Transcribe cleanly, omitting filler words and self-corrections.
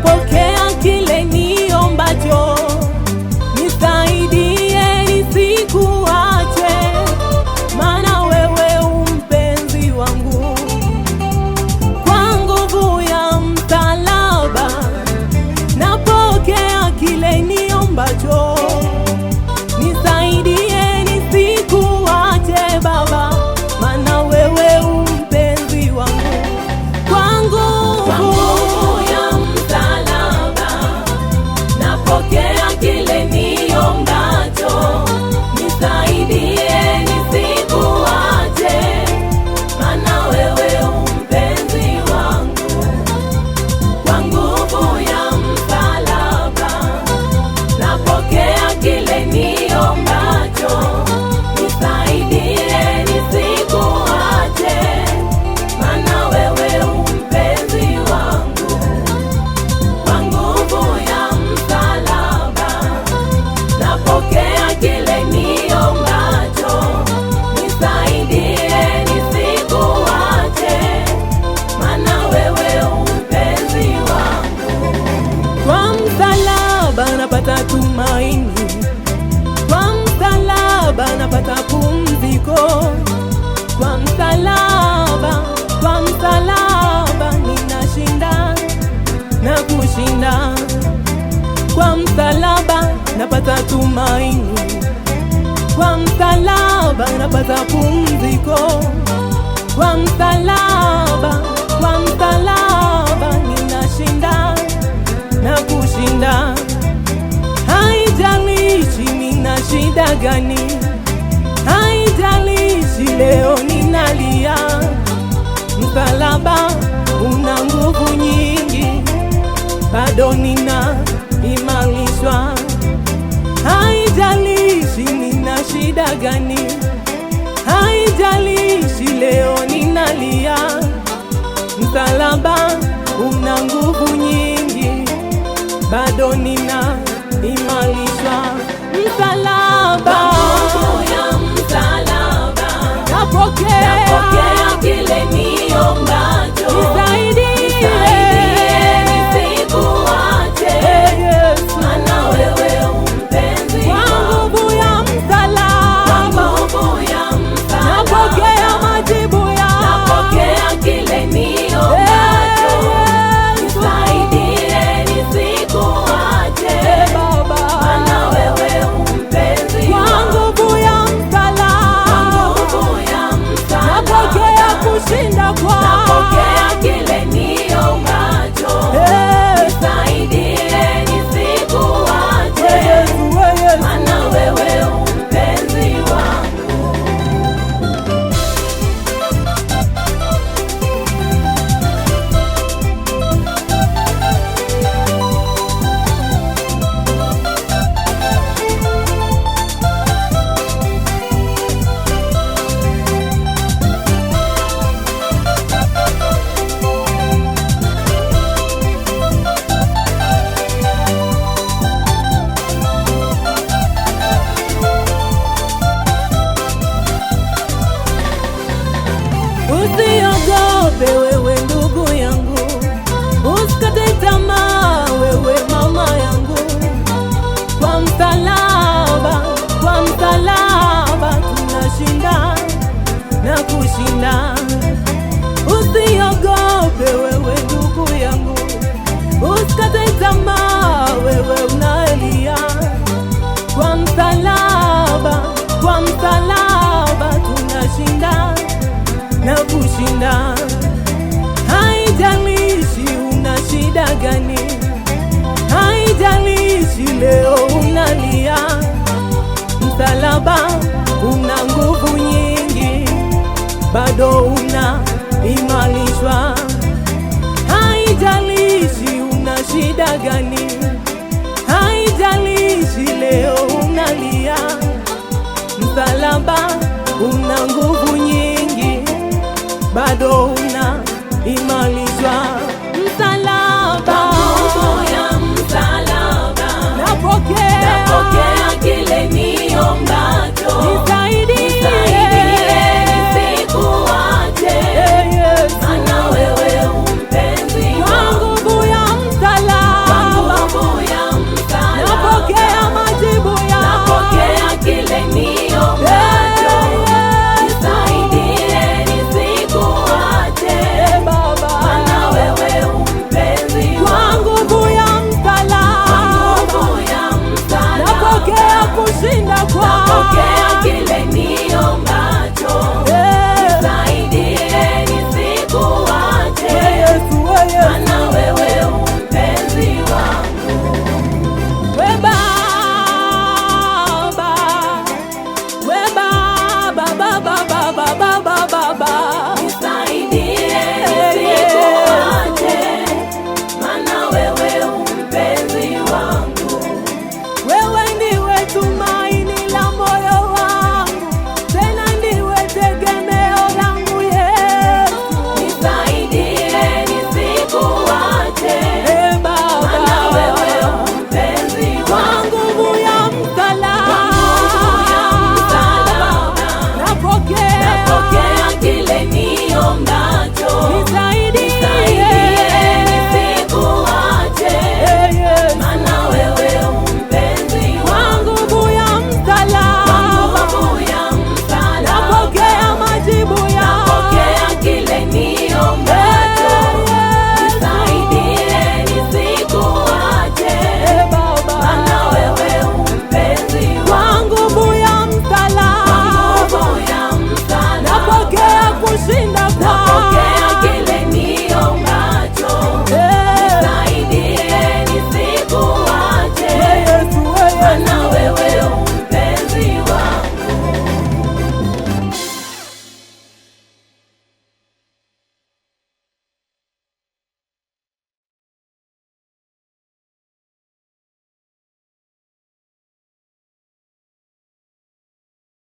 napokea kile niombacho, nisaidie nisikuache, maana wewe umpenzi wangu. Kwa nguvu ya msalaba napokea kile niombacho, nisaidie nisikuache Baba, maana wewe umpenzi wangu. Kwa nguvu ya msalaba napokea kile niombacho, nisaidie nisikuache, maana wewe umpenzi wangu. Kwa nguvu ya msalaba napokea kile niombacho, nisaidie nisikuache, maana wewe umpenzi wangu. Kwa nguvu ya msalaba napokea kile niombacho, nisaidie nisikuache, maana wewe umpenzi wangu. Kwa msalaba napata tumaini, kwa msalaba napata pumziko, kwa msalaba ninashinda na kushinda, kwa msalaba napata tumaini, kwa msalaba napata pumziko, kwa msalaba ninashinda na kushinda. Haijalishi nina shida gani, haijalishi leo ninalia, msalaba una nguvu nyingi, bado nina imarishwa. Haijalishi nina shida gani, haijalishi leo ninalia, msalaba una nguvu nyingi, bado nina imarishwa. Msalaba, ya msalaba napokea kile niombacho, nisaidie nisikuache, maana wewe umpenzi wangu. Kwa nguvu ya msalaba napokea majibu ya, napokea kile niombacho, nisaidie nisikuache, maana wewe umpenzi wangu. Kwa nguvu ya msalaba napokea kushinda kwa, napokea kile niombacho, nisaidie nisikuache, maana wewe umpenzi wangu. Usiogope wewe ndugu yangu, usikate tamaa wewe mama yangu. Kwa msalaba tunashinda na kushinda. Usiogope wewe ndugu yangu, usikate tamaa wewe unaelia. Kwa msalaba tunashinda na kushinda. Haijalishi una shida gani, haijalishi leo unalia, msalaba una nguvu nyingi, bado una imarishwa. Haijalishi una shida gani, haijalishi leo unalia, msalaba una nguvu nyingi, bado una imarishwa.